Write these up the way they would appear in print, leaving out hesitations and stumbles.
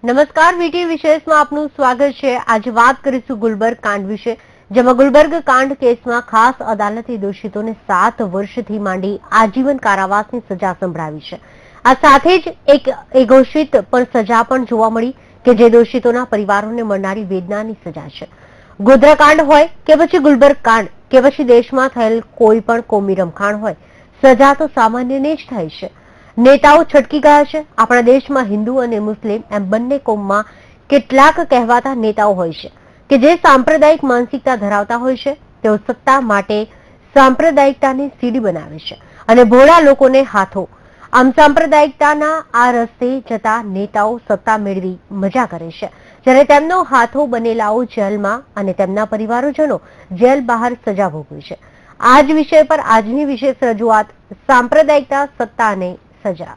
નમસ્કાર, વીટી વિશેષમાં આપનું સ્વાગત છે। આજે વાત કરીશું ગુલબર્ગ કાંડ વિશે, જેમાં ગુલબર્ગ કાંડ કેસમાં ખાસ અદાલતે દોષિતોને 7 વર્ષથી માંડી આજીવન કારાવાસની સજા સંભળાવી છે। આ સાથે જ એક એઘોષિત પર સજા પણ જોવા મળી કે જે દોષિતોના પરિવારોને મળનારી વેદનાની સજા છે। ગોધરા કાંડ હોય કે પછી ગુલબર્ગ કાંડ કે પછી દેશમાં થયેલ કોઈ પણ કોમી રમખાણ હોય, સજા તો સામાન્યને જ થાય છે। નેતાઓ છટકી ગયા છે। આપણા દેશમાં હિન્દુ અને મુસ્લિમ એમ બંને કોમમાં કેટલાક કહેવાતા નેતાઓ હોય છે કે જે સાંપ્રદાયિક માનસિકતા ધરાવતા હોય છે। તેઓ સત્તા માટે સાંપ્રદાયિકતાને સીડી બનાવે છે અને ભોળા લોકોને હાથો। આમ સાંપ્રદાયિકતાના આ રસ્તે જતા નેતાઓ સત્તા મેળવી મજા કરે છે, જ્યારે તેમનો હાથો બનેલાઓ જેલમાં અને તેમના પરિવારજનો જેલ બહાર સજા ભોગવે છે। આ જ વિષય પર આજની વિશેષ રજૂઆત, સાંપ્રદાયિકતા, સત્તા અને સજા।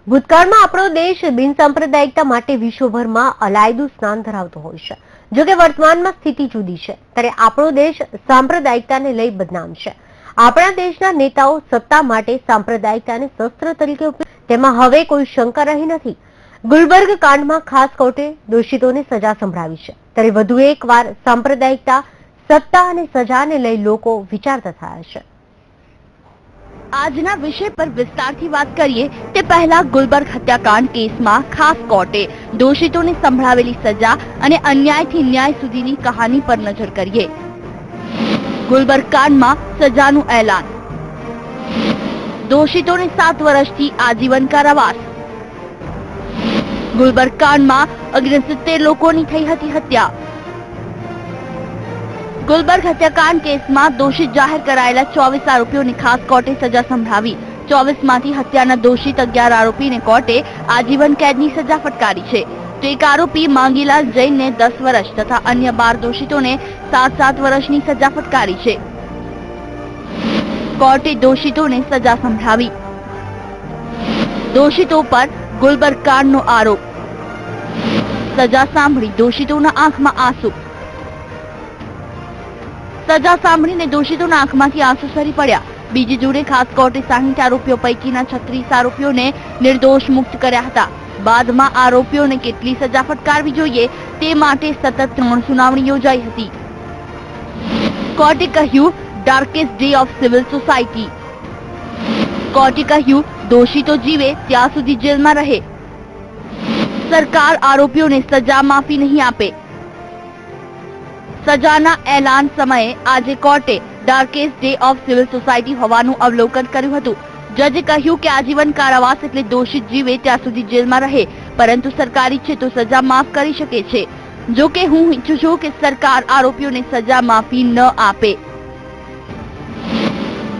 ભૂતકાળમાં આપણો દેશ બિનસાંપ્રદાયિકતા માટે વિશ્વભરમાં અલાયદું સ્થાન ધરાવતો હોય છે। જોકે વર્તમાનમાં સ્થિતિ જુદી છે, ત્યારે આપણો દેશ સાંપ્રદાયિકતાને લઈ બદનામ છે। આપણા દેશના નેતાઓ સત્તા માટે સાંપ્રદાયિકતાને શસ્ત્ર તરીકે ઉપયોગ, તેમાં હવે કોઈ શંકા રહી નથી। ગુલબર્ગ કાંડમાં ખાસ કોર્ટે દોષિતોને સજા સંભળાવી છે, ત્યારે વધુ એકવાર સાંપ્રદાયિકતા, સત્તા અને સજાને લઈ લોકો વિચારતા થયા છે। આજના વિષય પર વિસ્તારથી વાત કરીએ તે પહેલા ગુલબર્ગ હત્યાકાંડ કેસમાં ખાસ કોર્ટે દોષિતોને સંભળાવેલી સજા અને અન્યાયથી ન્યાય સુધીની કહાની પર નજર કરીએ। ગુલબર્ગ કાંડમાં સજાનું એલાન, દોષિતોને 7 વર્ષથી આજીવન કારાવાસ। ગુલબર્ગ કાંડમાં 69 લોકોની થઈ હતી હત્યા। ગુલબર્ગ હત્યાકાંડ કેસમાં દોષિત જાહેર કરાયેલા 24 આરોપીઓને ખાસ કોર્ટે સજા સંભળાવી। 24 માંથી હત્યાના દોષિત 11 આરોપીને કોર્ટે આજીવન કેદની સજા ફટકારી છે, તો એક આરોપી માંગીલાલ જૈનને 10 વર્ષ તથા અન્ય 12 દોષિતોને 7-7 વર્ષની સજા ફટકારી છે। કોર્ટે દોષિતોને સજા સંભળાવી। દોષિતો પર ગુલબર્ગ કાંડનો આરોપ, સજા સાંભળી દોષિતોના આંખમાં આંસુ। સજા સાંભળીને દોષિતોના આંખમાંથી આંસુ સરી પડ્યા। બીજી જોડે ખાસ કોર્ટે 60 આરોપીઓ પૈકીના 36 આરોપીઓને નિર્દોષ મુક્ત કર્યા હતા। બાદમાં આરોપીઓને કેટલી સજા ફટકારવી જોઈએ તે માટે સતત 3 સુનાવણી યોજાઈ હતી। કોર્ટે કહ્યું, darkest day of civil society. કોર્ટે કહ્યું, દોષિતો જીવે ત્યાં સુધી જેલમાં રહે। સરકાર આરોપીઓને સજા માફી નહીં આપે। સજાના એલાન સમયે આજે કોર્ટે darkest day of civil society હોવાનું અવલોકન કર્યું હતું। જજે કહ્યું કે આજીવન કારાવાસ એટલે દોષિત જીવે ત્યાં સુધી જેલમાં રહે, પરંતુ સરકાર ઈચ્છે તો સજા માફ કરી શકે છે। જો કે હું ઈચ્છું છું કે સરકાર આરોપીઓને સજા માફી ન આપે।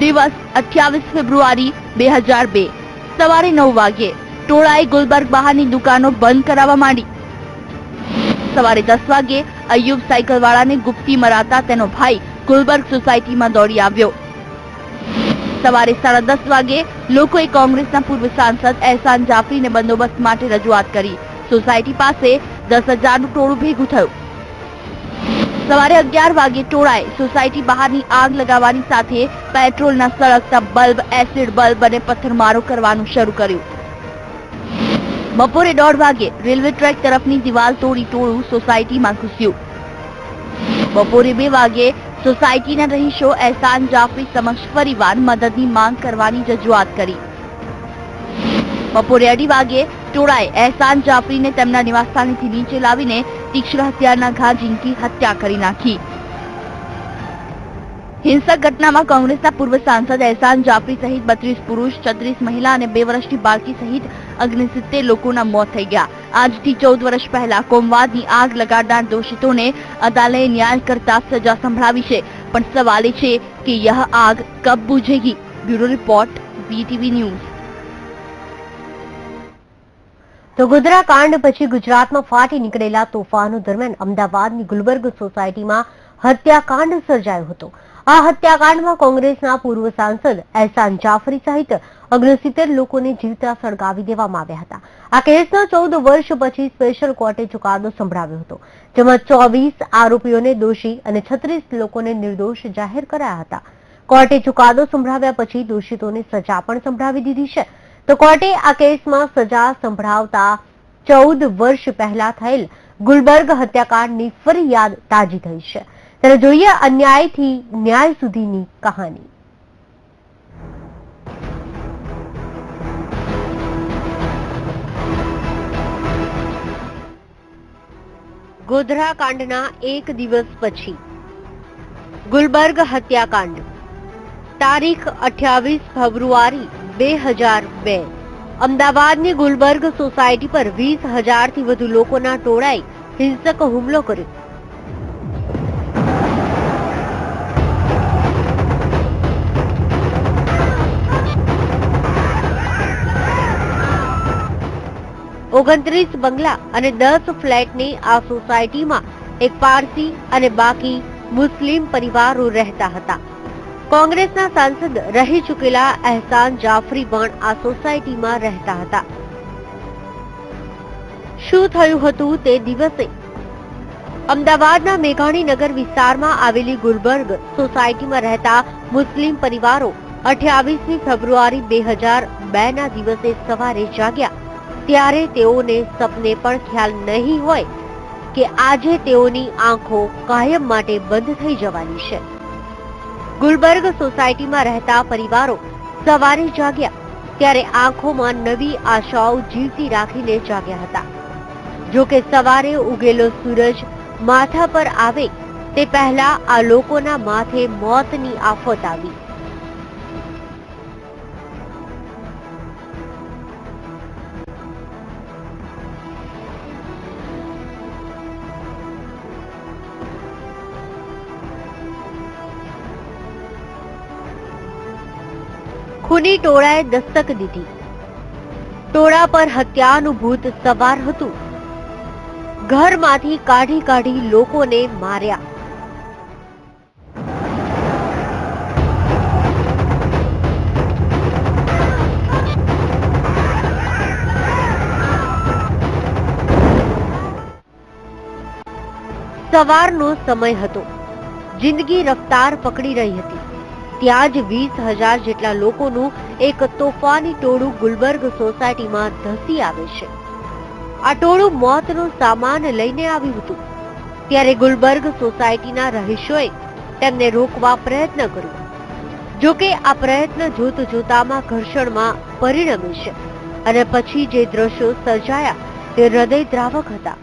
દિવસ 28 ફેબ્રુઆરી 2002 સવારે 9 વાગ્યે ટોળાએ ગુલબર્ગ બહારની દુકાનો બંધ કરાવવા માંડી। સવારે 10 વાગ્યે અયુબ સાયકલવાળાને ગુપ્તી મરાતા તેનો ભાઈ ગુલબર્ગ સોસાયટીમાં દોડી આવ્યો। સવારે 10:30 વાગ્યે લોકોએ કોંગ્રેસના પૂર્વ સાંસદ એહસાન જાફરીને બંદોબસ્ત માટે રજૂઆત કરી। સોસાયટી પાસે 10,000નું ટોળું ભેગું થયું। સવારે 11 વાગ્યે ટોળાએ સોસાયટી બહારની આગ લગાવવાની સાથે પેટ્રોલના સળગતા બલ્બ, એસિડ બલ્બ અને પથ્થરમારો કરવાનું શરૂ કર્યું। બપોરે 1:30 વાગ્યે રેલવે ટ્રેક તરફની દિવાલ તોડી ટોળું સોસાયટીમાં ઘૂસ્યું। બપોરે 2 વાગ્યે સોસાયટીના રહીશો એહસાન જાફરી સમક્ષ ફરીવાર મદદની માંગ કરવાની રજૂઆત કરી। બપોરે 2:30 વાગ્યે ટોળાએ એહસાન જાફરીને તેમના નિવાસસ્થાનેથી નીચે લાવીને તીક્ષ્ણ હથિયારના ઘા ઝીંકી હત્યા કરી નાખી। હિંસક ઘટનામાં કોંગ્રેસના પૂર્વ સાંસદ એહસાન જાફરી સહિત 32 પુરુષ, 36 મહિલા અને 2 વર્ષની બાળકી સહિત 69 લોકોના મોત થઈ ગયા। આજથી 14 વર્ષ પહેલા કોમવાદની આગ લગાડનાર દોષિતોને અદાલતે ન્યાય કરતા સજા સંભળાવી છે, પણ સવાલ એ છે કે यह आग कब बुझेगी। Bureau report, VTV news. તો ગોધરા કાંડ પછી ગુજરાતમાં ફાટી નીકળેલા તોફાનો દરમિયાન અમદાવાદની ગુલબર્ગ સોસાયટીમાં હત્યાકાંડ સર્જાયો હતો। આ હત્યાકાંડમાં કોંગ્રેસના પૂર્વ સાંસદ એહસાન જાફરી સહિત 69 લોકોને જીવતા સળગાવી દેવામાં આવ્યા હતા. આ કેસના 14 વર્ષ પછી સ્પેશિયલ કોર્ટે ચુકાદો સંભળાવ્યો હતો, જેમાં 24 આરોપીઓને દોષી અને 36 લોકોને નિર્દોષ જાહેર કરાયા હતા. કોર્ટે ચુકાદો સંભળાવ્યા પછી દોષિતોને સજા પણ સંભળાવી દીધી છે. તો કોર્ટે આ કેસમાં સજા સંભળાવતા 14 વર્ષ પહેલા થયેલ ગુલબર્ગ હત્યાકાંડની ફરી યાદ તાજી થઈ છે. ત્યારે જોઈએ અન્યાયથી ન્યાય સુધીની કહાની. ગોધરા કાંડના એક દિવસ પછી ગુલબર્ગ હત્યાકાંડ તારીખ 28 ફેબ્રુઆરી 2002 અમદાવાદની ગુલબર્ગ સોસાયટી પર 20,000થી વધુ લોકોના ટોળાએ હિંસક હુમલો કર્યો. ઓગણત્રીસ બંગલા અને 10 ફ્લેટની આ સોસાયટીમાં એક પારસી અને બાકી મુસ્લિમ પરિવારો રહેતા હતા. કોંગ્રેસના સાંસદ રહી ચૂકેલા એહસાન જાફરી પણ આ સોસાયટીમાં રહેતા હતા. શું થયું હતું તે દિવસે? અમદાવાદના મેઘાણીનગર વિસ્તારમાં આવેલી ગુલબર્ગ સોસાયટીમાં રહેતા મુસ્લિમ પરિવારો 28 ફેબ્રુઆરી 2002 ના દિવસે સવારે જાગ્યા ત્યારે તેઓને સપને પણ ખ્યાલ નહીં હોય કે આજે તેઓની આંખો કાયમ માટે બંધ થઈ જવાની છે. ગુલબર્ગ સોસાયટીમાં રહેતા પરિવારો સવારે જાગ્યા ત્યારે આંખોમાં નવી આશાઓ જીવતી રાખીને જાગ્યા હતા. જો કે સવારે ઉગેલો સૂરજ માથા પર આવે તે પહેલા આ લોકોના માથે મોતની આફત આવી. ખૂની ટોળાએ દસ્તક દીધી. ટોળા પર હત્યાનું ભૂત સવાર હતું. ઘરમાંથી કાઢી કાઢી લોકોને માર્યા. સવારનો સમય હતો. જિંદગી રફતાર પકડી રહી હતી. ત્યાં જ 20,000 જેટલા લોકોનું એક તોફાની ટોળું ગુલબર્ગ સોસાયટીમાં ધસી આવે છે. આ ટોળું મોતનો સામાન લઈને આવ્યું હતું. ત્યારે ગુલબર્ગ સોસાયટીના રહીશોએ તેમને રોકવા પ્રયત્ન કર્યો. જોકે આ પ્રયત્ન જોતામાં ઘર્ષણમાં પરિણમે છે અને પછી જે દ્રશ્યો સર્જાયા તે હૃદયદ્રાવક હતા.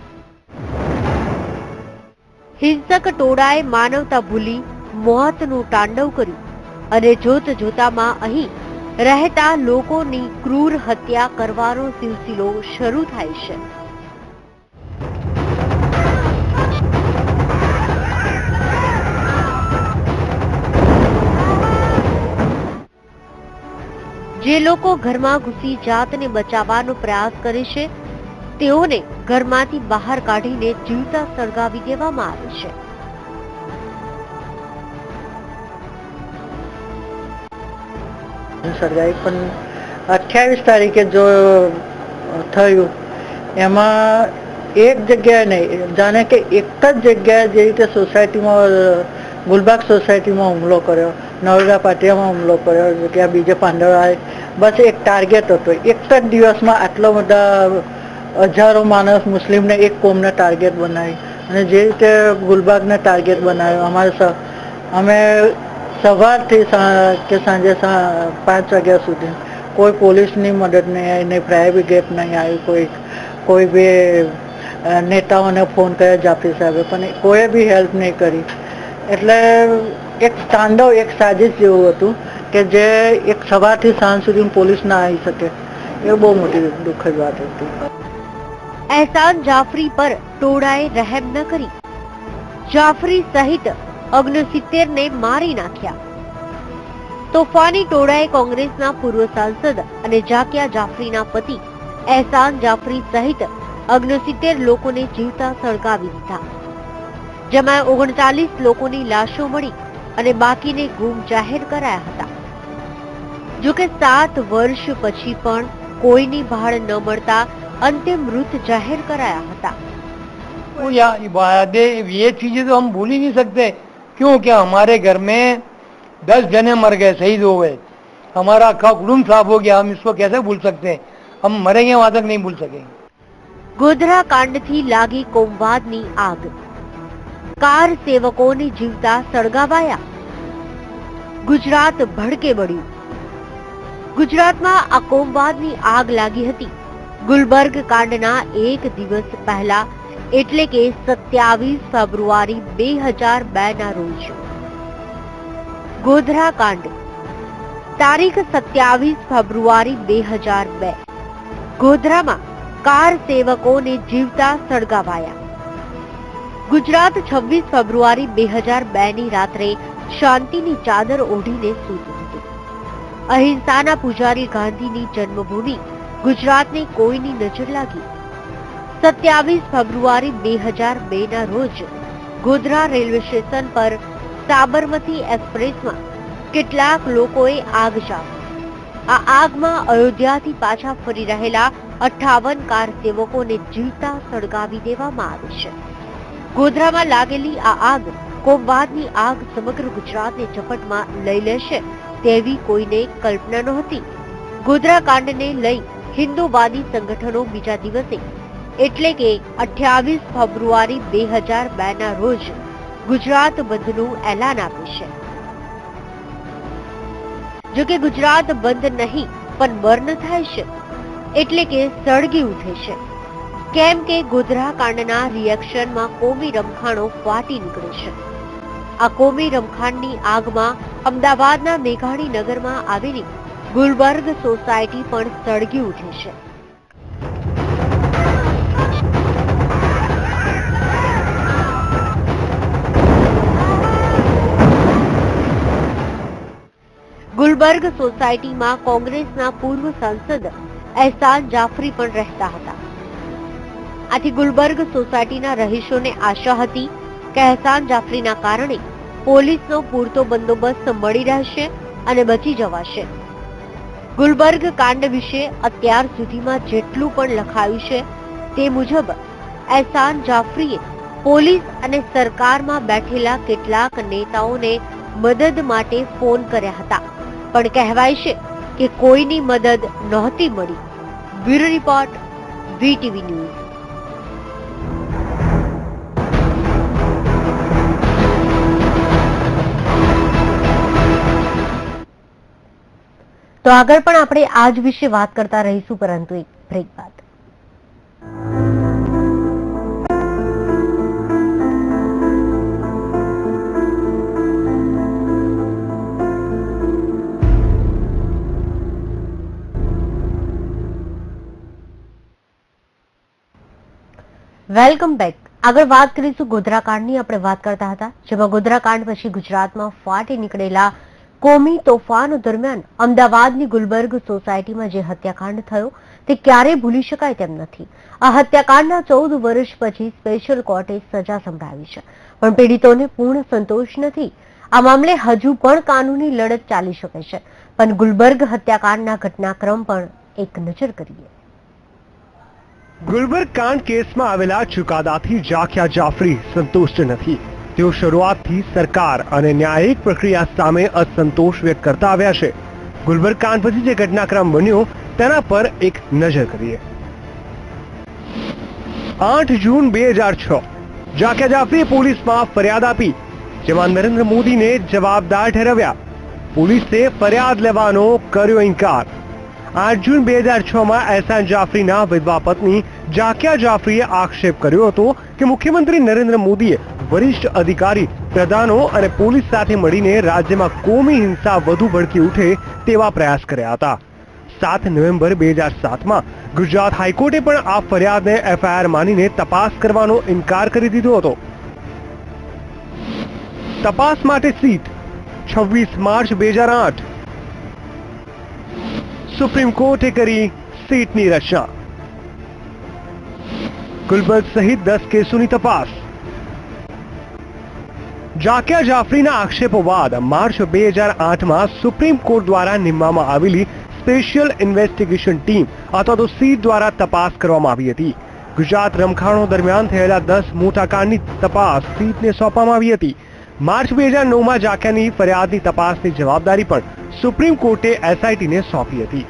હિંસક ટોળાએ માનવતા ભૂલી મોતનું તાંડવ કર્યું અને જોતામાં અહીં રહેતા લોકોની ક્રૂર હત્યા કરવાનો સિલસિલો શરૂ થાય છે. જે લોકો ઘરમાં ઘૂસી જાતને બચાવવાનો પ્રયાસ કરે છે તેઓને ઘરમાંથી બહાર કાઢીને જીવતા સળગાવી દેવામાં આવે છે. સળગાવી પણ 28 તારીખે જો થયું એમાં એક જગ્યાએ નહીં, જાણે કે એક જ જગ્યાએ જે રીતે સોસાયટીમાં ગુલબર્ગ સોસાયટીમાં હુમલો કર્યો, નવડા પાટિયામાં હુમલો કર્યો, જગ્યા બીજે પાંદડા, બસ એક ટાર્ગેટ હતો. એક જ દિવસમાં આટલો બધા હજારો માણસ મુસ્લિમને એક કોમને ટાર્ગેટ બનાવી અને જે રીતે ગુલબર્ગને ટાર્ગેટ બનાવ્યો. અમે સવારથી કે સાંજે 5 વાગ્યા સુધી કોઈ પોલીસની મદદ નહીં આવી, નહીં ફાયર બ્રિગેડ નહીં આવી, કોઈ બી નેતાઓને ફોન કર્યા જાફરી સાહેબે, પણ કોઈ બી હેલ્પ નહીં કરી. એટલે એક તાંડવ, એક સાજિશ જેવું હતું કે જે એક સવારથી સાંજ સુધી પોલીસ ના આવી શકે. એ બહુ મોટી દુઃખદ વાત હતી. એહસાન જાફરી પર ટોળાએ રહેમ ન કરી જાફરી સહિત 69 ને મારી નાખ્યા. તોફાની ટોળાએ કોંગ્રેસના પૂર્વ સાંસદ અને જાકિયા જાફરીના પતિ એહસાન જાફરી સહિત 69 લોકોને જીવતા સળગાવી દીધા. જેમાં 39 લોકોની લાશો મળી અને બાકીને ગુમ જાહેર કરાયા હતા. જોકે 7 વર્ષ પછી પણ કોઈની ભાળ ન મળતા અંતે મૃત જાહેર કરાયા હતા. वो ये चीजें तो हम भूल ही नहीं सकते, क्यों? क्या हमारे घर में 10 जने मर गए, शहीद हो गए, हमारा अक्का कुटुंब साफ हो गया, हम इसको कैसे भूल सकते हैं? हम मरेंगे वहां तक नहीं भूल सकेंगे. ગોધરા કાંડથી લાગી કોમવાદની આગ, કાર સેવકોને જીવતા સળગાવાયા. ગુજરાત ભડકે બળ્યું. ગુજરાતમાં આ કોમવાદની આગ લાગી હતી ગુલબર્ગ કાંડના એક દિવસ પહેલા, એટલે કે 27 ફેબ્રુઆરી 2002 ના રોજ. ગોધરા કાંડ, તારીખ 27 ફેબ્રુઆરી 2002. ગોધરામાં કાર સેવકોને જીવતા સળગાવાયા. ગુજરાત 26 ફેબ્રુઆરી 2002 ની રાત્રે શાંતિની ચાદર ઓઢીને સૂતું હતું. અહિંસાના પૂજારી ગાંધીની જન્મભૂમિ ગુજરાતને કોઈની નજર લાગી. 27 ફેબ્રુઆરી 2002 ના રોજ ગોધરા રેલવે સ્ટેશન પર સાબરમતી એક્સપ્રેસમાં કેટલાક લોકોએ આગ ચાંપી. આ આગમાં અયોધ્યાથી પાછા ફરી રહેલા 58 કાર સેવકોને જીવતા સળગાવી દેવામાં આવે છે. ગોધરામાં લાગેલી આ આગ, કોમવાદની આગ, સમગ્ર ગુજરાતને ઝપટમાં લઈ લેશે તેવી કોઈને કલ્પના નહોતી. ગોધરા કાંડને લઈ હિન્દુવાદી સંગઠનો બીજા દિવસે, એટલે કે 28 ફેબ્રુઆરી 2002 ના રોજ ગુજરાત બંધનું એલાન આપે છે. જોકે ગુજરાત બંધ નહીં પણ બર્ન થાય છે, એટલે કે સળગી ઉઠે છે. કેમ કે ગોધરા કાંડના રિએક્શનમાં કોમી રમખાણો ફાટી નીકળે છે. આ કોમી રમખાણની આગમાં અમદાવાદના મેઘાણી નગરમાં આવેલી ગુલબર્ગ સોસાયટી પણ સળગી ઉઠે છે. ગુલબર્ગ સોસાયટીમાં કોંગ્રેસના પૂર્વ સાંસદ એહસાન જાફરી પણ રહેતા હતા. આથી ગુલબર્ગ સોસાયટીના રહીશોને આશા હતી કે એહસાન જાફરીના કારણે પોલીસનો પૂરતો બંદોબસ્ત મળી રહેશે અને બચી જવાશે. ગુલબર્ગ કાંડ વિશે અત્યાર સુધીમાં જેટલું પણ લખાયું છે તે મુજબ એહસાન જાફરીએ પોલીસ અને સરકારમાં બેઠેલા કેટલાક નેતાઓને મદદ માટે ફોન કર્યા હતા, પણ કહેવાય છે કે કોઈની મદદ નહોતી મળી. Bureau report, VTV news. તો આગળ પણ આપણે આજ વિશે વાત કરતા રહીશું, પરંતુ એક બ્રેક બાદ. Welcome back. આગળ વાત કરીશું ગોધરા કાંડની. આપણે વાત કરતા હતા જેમાં ગોધરા કાંડ પછી ગુજરાતમાં ફાટી નીકળેલા કોમી તોફાન દરમિયાન અમદાવાદની ગુલબર્ગ સોસાયટીમાં જે હત્યાકાંડ થયો તે ક્યારેય ભૂલી શકાય તેમ નથી. આ હત્યાકાંડના 14 વર્ષ પછી સ્પેશિયલ કોર્ટે સજા સંભળાવી છે, પણ પીડિતોને પૂર્ણ સંતોષ નથી. આ મામલે હજુ પણ કાનૂની લડત ચાલી શકે છે. પણ ગુલબર્ગ હત્યાકાંડના ઘટનાક્રમ પણ એક નજર કરીએ. ગુલબર્ગ કાંડ કેસમાં આવેલા ચુકાદાથી જાખ્યા જાફરી સંતુષ્ટ નથી. તેઓ શરૂઆતથી સરકાર અને ન્યાયિક પ્રક્રિયા સામે અસંતોષ વ્યક્ત કરતા આવ્યા છે. ગુલબર્ગ કાંડ પછી જે ઘટનાક્રમ બન્યો તેના પર એક નજર કરીએ. 8 જૂન 2006 જાખ્યા જાફરીએ પોલીસમાં ફરિયાદ આપી, જેમાં નરેન્દ્ર મોદીને જવાબદાર ઠેરવ્યા. પોલીસે ફરિયાદ લેવાનો કર્યો ઇનકાર. 8 જૂન 2006માં એહસાન જાફરીના વિધવા પત્ની જાખ્યા જાફરીએ આક્ષેપ કર્યો હતો કે મુખ્યમંત્રી નરેન્દ્ર મોદીએ વરિષ્ઠ અધિકારી, પ્રધાનો અને પોલીસ સાથે મળીને રાજ્યમાં કોમી હિંસા વધુ ભડકી ઉઠે તેવા પ્રયાસ કર્યા હતા. 7 નવેમ્બર 2007માં ગુજરાત હાઈકોર્ટે પણ આ ફરિયાદને એફઆઈઆર માનીને તપાસ કરવાનો ઇનકાર કરી દીધો હતો. તપાસ માટે સીટ 26 માર્ચ 2008. સુપ્રીમ કોર્ટે કરી સીટની રચના. ગુલબર્ગ સહિત 10 કેસોની તપાસ. જાકિયા જાફરીના આક્ષેપો બાદ માર્ચ 2008માં સુપ્રીમ કોર્ટ દ્વારા નિમવામાં આવેલી સ્પેશિયલ ઇન્વેસ્ટિગેશન ટીમ અથવા તો સીટ દ્વારા તપાસ કરવામાં આવી હતી. ગુજરાત રમખાણો દરમિયાન થયેલા 10 મોટા કાંડની તપાસ સીટને સોંપવામાં આવી હતી. માર્ચ 2009માં જાકિયાની ફરિયાદની તપાસની જવાબદારી પણ સુપ્રીમ કોર્ટે એસઆઈટીને સોંપી હતી.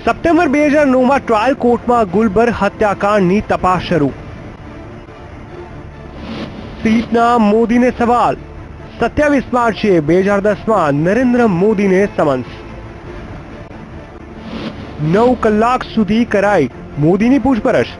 સપ્ટેમ્બર 2009માં ટ્રાયલ કોર્ટમાં ગુલબર્ગ હત્યાકાંડની તપાસ શરૂ. સીટના મોદીને સવાલ. 27 માર્ચે 2010માં નરેન્દ્ર મોદીને સમન્સ. 9 કલાક સુધી કરાઈ મોદીની પૂછપરછ.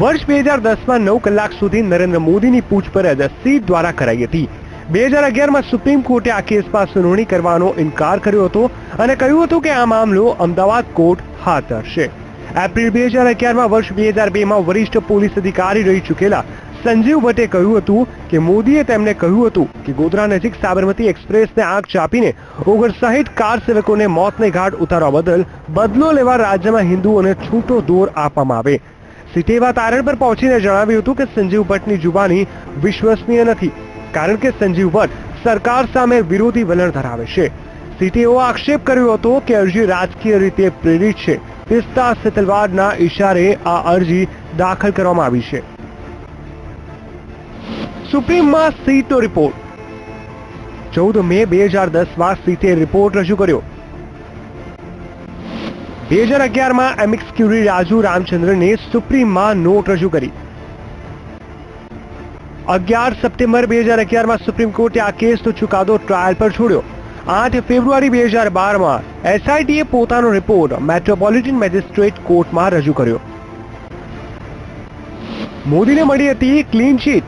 વર્ષ 2010માં 9 કલાક સુધી નરેન્દ્ર મોદીની પૂછપરછ સીટ દ્વારા કરાઈ હતી. 2011માં સુપ્રીમ કોર્ટે આ કેસમાં સુનાવણી કરવાનો ઇનકાર કર્યો હતો અને કહ્યું હતું કે આ મામલો અમદાવાદ કોર્ટ હાથ ધરશે. એપ્રિલ 2011માં વર્ષ 2002માં વરિષ્ઠ પોલીસ અધિકારી રહી ચૂકેલા સંજીવ ભટ્ટે કહ્યું હતું કે મોદીએ તેમને કહ્યું હતું કે ગોધરા નજીક સાબરમતી એક્સપ્રેસને આગ ચાપીને 59 કાર સેવકોને મોતને ઘાટ ઉતારવા બદલ બદલો લેવા રાજ્યમાં હિન્દુઓને છૂટો દોર આપવામાં આવે. સીટે એવા તારણ પર પહોંચીને જણાવ્યું હતું કે સંજીવ ભટ્ટની જુબાની વિશ્વસનીય નથી, કારણ કે સંજીવ ભટ્ટ સરકાર સામે વિરોધી વલણ ધરાવે છે. સીટે એવો આક્ષેપ કર્યો હતો કે અરજી રાજકીય રીતે પ્રેરિત છે. પિસ્તા સેતલવાડના ઇશારે આ અરજી દાખલ કરવામાં આવી છે. સુપ્રીમમાં સીટનો રિપોર્ટ. 14 મે 2010માં સીટે રિપોર્ટ રજૂ કર્યો. 2011માં એમિક્સ ક્યુરી રાજુ રામચંદ્રને સુપ્રીમમાં નોટ રજૂ કરી. 11 સપ્ટેમ્બર 2011માં સુપ્રીમ કોર્ટે આ કેસનો ચુકાદો ટ્રાયલ પર છોડ્યો. 8 ફેબ્રુઆરી 2012માં એસઆઈટીએ પોતાનો રિપોર્ટ મેટ્રોપોલિટન મેજિસ્ટ્રેટ કોર્ટમાં રજૂ કર્યો. મોદીને મળી હતી ક્લીન ચીટ.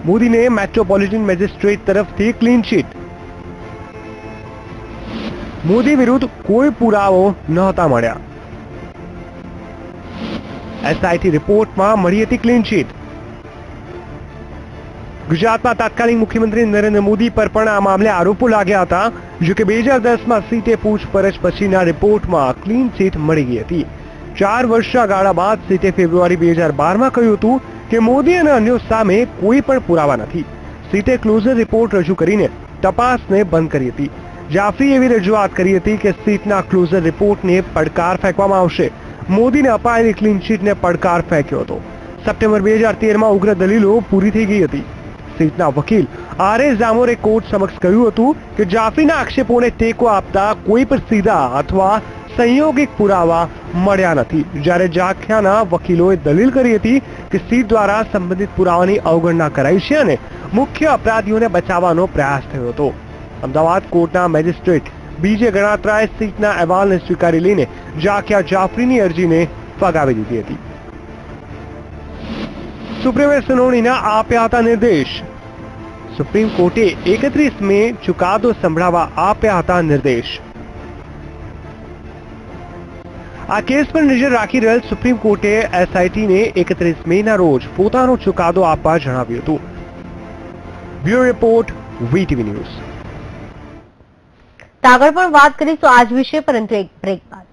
મોદીને મેટ્રોપોલિટન મેજિસ્ટ્રેટ તરફથી ક્લીન ચીટ. મોદી વિરુદ્ધ કોઈ પુરાવો નહોતા મળ્યા. એસઆઈટી રિપોર્ટમાં મળી હતી ક્લીન ચીટ. ગુજરાતમાં તાત્કાલિક મુખ્યમંત્રી નરેન્દ્ર મોદી પર પણ આ મામલે આરોપો લાગ્યા હતા. જો કે 2010માં સીટે પૂછપરછ પછીના રિપોર્ટમાં ક્લીન ચીટ મળી ગઈ હતી. 4 વર્ષના ગાળા બાદ સીટે ફેબ્રુઆરી 2012માં કહ્યું હતું કે મોદી અને અન્યો સામે કોઈ પણ પુરાવા નથી. સીટે ક્લોઝર રિપોર્ટ રજૂ કરીને તપાસને બંધ કરી હતી. જાફરી એવી રજૂઆત કરી હતી કે સીટના ક્લોઝર રિપોર્ટને પડકાર ફેંકવામાં આવશે. મોદીને અપાયેલી ક્લીન ચીટને પડકાર ફેંક્યો હતો. સપ્ટેમ્બર 2013માં ઉગ્ર દલીલો પૂરી થઈ ગઈ હતી. સીટના વકીલ આર.એ. ઝામોરે કોર્ટ સમક્ષ કહ્યું હતું કે જાફરીના આક્ષેપોને ટેકો આપતા કોઈ પણ સીધા અથવા સંયોગિક પુરાવા મળ્યા નથી. જ્યારે જાકિયાના વકીલોએ દલીલ કરી હતી કે સીટ દ્વારા સંબંધિત પુરાવાની અવગણના કરાઈ છે અને મુખ્ય અપરાધીઓને બચાવવાનો પ્રયાસ થયો હતો. અમદાવાદ કોર્ટના મેજિસ્ટ્રેટ બીજે ગણાત્રાએ સીટના અહેવાલને સ્વીકારી લઈને જાકિયા જાફરીની અરજીને ફગાવી દીધી હતી. સુપ્રીમે સુનાવણીના આપ્યા હતા નિર્દેશ. સુપ્રીમ કોર્ટે 31 મે ચુકાદો સંભળાવવા આપ્યા હતા નિર્દેશ. આ કેસ પર નજર રાખી રહેલ સુપ્રીમ કોર્ટે એસઆઈટીને 31 મેના રોજ પોતાનો ચુકાદો આપવા જણાવ્યું હતું. Bureau report VTV news. આગળ પણ વાત કરીશું આજ વિશે, પરંતુ એક બ્રેક બાદ.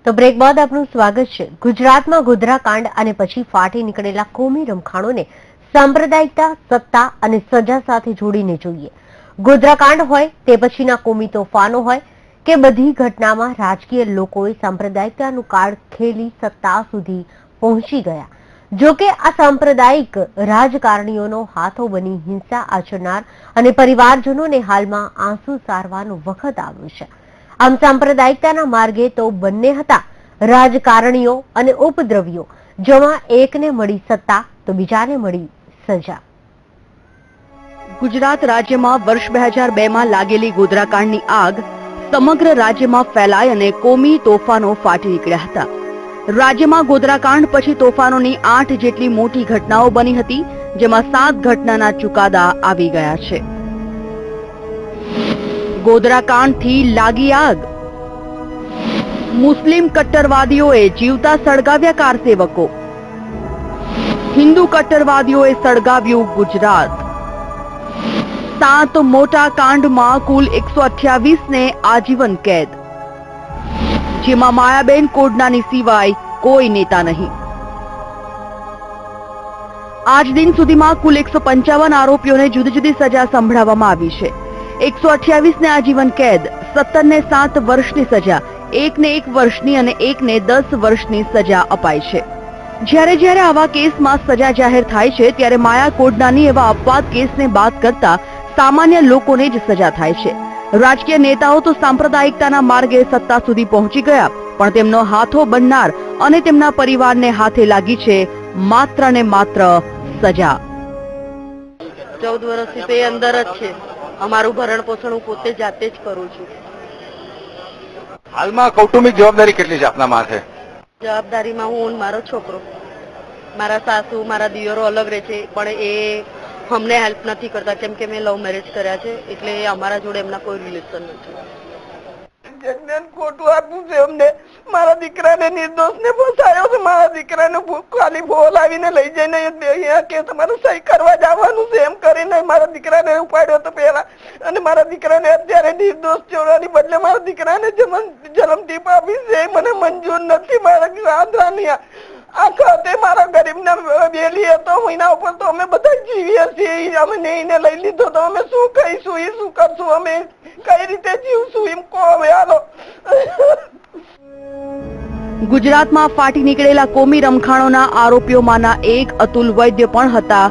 તો બ્રેક બાદ આપનું સ્વાગત છે. ગુજરાતમાં ગોધરાકાંડ અને પછી ફાટી નીકળેલા કોમી રમખાણોને સાંપ્રદાયિકતા, સત્તા અને સજા સાથે જોડીને જોઈએ. ગોધરાકાંડ હોય તે પછીના કોમી તોફાનો હોય કે બધી ઘટનામાં રાજકીય લોકોએ સાંપ્રદાયિકતાનું કાર્ડ ખેલી સત્તા સુધી પહોંચી ગયા. જો કે આ સાંપ્રદાયિક રાજકારણીઓનો હાથો બની હિંસા આચરનાર અને પરિવારજનોને હાલમાં આંસુ સારવાનો વખત આવ્યો છે. આમ સાંપ્રદાયિકતાના માર્ગે તો બંને હતા, રાજકારણીઓ અને ઉપદ્રવીઓ, જેમાં એકને મળી સત્તા તો બીજાને મળી સજા. ગુજરાત રાજ્યમાં વર્ષ 2002માં લાગેલી ગોધરાકાંડની આગ સમગ્ર રાજ્યમાં ફેલાઈ અને કોમી તોફાનો ફાટી નીકળ્યા હતા. રાજ્યમાં ગોધરાકાંડ પછી તોફાનોની 8 જેટલી મોટી ઘટનાઓ બની હતી, જેમાં 7 ઘટનાના ચુકાદા આવી ગયા છે. ગોધરાકાંડથી લાગી આગ. મુસ્લિમ કટ્ટરવાદીઓએ જીવતા સળગાવ્યા કાર સેવકો. હિન્દુ કટ્ટરવાદીઓએ સળગાવ્યું ગુજરાત. 7 મોટા કાંડમાં કુલ 128 ને આજીવન કેદ, જેમાં માયાબેન કોડનાની સિવાય કોઈ નેતા નહીં. આજ દિન સુધીમાં કુલ 155 આરોપીઓને જુદી જુદી સજા સંભળાવવામાં આવી છે. 128 ને આજીવન કેદ, 17 ને 7 વર્ષની સજા, 1 ને 1 વર્ષની અને 1 ને 10 વર્ષની સજા અપાઈ છે. જ્યારે આવા કેસમાં સજા જાહેર થાય છે ત્યારે માયા કોડનાની એવા અપવાદ કેસને બાદ કરતા સામાન્ય લોકોને જ સજા થાય છે. રાજકીય નેતાઓ તો સાંપ્રદાયિકતાના માર્ગે સત્તા સુધી પહોંચી ગયા, પણ તેમનો હાથો બનનાર અને તેમના પરિવારને હાથે લાગી છે માત્ર ને માત્ર સજા. 14 વર્ષથી તે અંદર જ છે. અમારું ભરણ પોષણ હું પોતે જાતે જ કરું છું. હાલમાં કૌટુંબિક જવાબદારી કેટલી છે આપના માથે? જવાબદારીમાં હું અને મારો છોકરો, મારા સાસુ, મારા દિયરો અલગ રહે છે, પણ એ અમને હેલ્પ નથી કરતા કેમ કે મેં લવ મેરેજ કર્યા છે, એટલે અમારા જોડે એમના કોઈ રિલેશન નથી. ખોટું આપ્યું છે અમને. મારા દીકરાને નિર્દોષને ફસાયો છે. મારા દીકરાને ખાલી બોલાવીને લઈ જઈને અહીંયા કે તમારે સહી કરવા જવાનું છે એમ કરીને મારા દીકરાને ઉપાડ્યો હતો પહેલા, અને મારા દીકરાને અત્યારે નિર્દોષ છોડવાની બદલે મારા દીકરાને જન્મટીપ આપી છે. મને મંજૂર નથી. મારા આંધ્રાની આખા તે મારા ગરીબના બેલી હતો. મહિના ઉપર તો અમે બધા જીવીએ છીએ. અમે એને લઈ લીધો તો અમે શું કહીશું, એ શું કરશું, અમે કઈ રીતે જીવશું એમ કહો હવે. હાલો. ગુજરાતમાં ફાટી નીકળેલા કોમી રમખાણોના આરોપીઓમાંના એક અતુલ વૈદ્ય પણ હતા,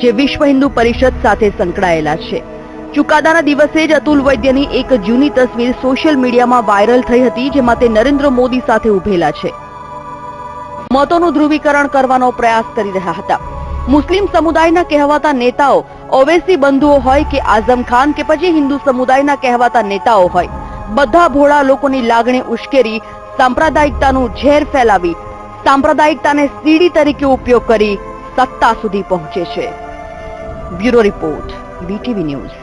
જે વિશ્વ હિન્દુ પરિષદ સાથે સંકળાયેલા છે. ચુકાદાના દિવસે જ અતુલ વૈદ્યની એક જૂની તસવીર સોશિયલ મીડિયામાં વાયરલ થઈ હતી, જેમાં તે નરેન્દ્ર મોદી સાથે ઉભેલા છે. મતોનું ધ્રુવીકરણ કરવાનો પ્રયાસ કરી રહ્યા હતા. મુસ્લિમ સમુદાયના કહેવાતા નેતાઓ, ઓવૈસી બંધુઓ હોય કે આઝમ ખાન કે પછી હિન્દુ સમુદાયના કહેવાતા નેતાઓ હોય, બધા ભોળા લોકોની લાગણી ઉશ્કેરી સાંપ્રદાયિકતાનું ઝેર ફેલાવી સાંપ્રદાયિકતાને સીડી તરીકે ઉપયોગ કરી સત્તા સુધી પહોંચે છે. Bureau report, BTV news.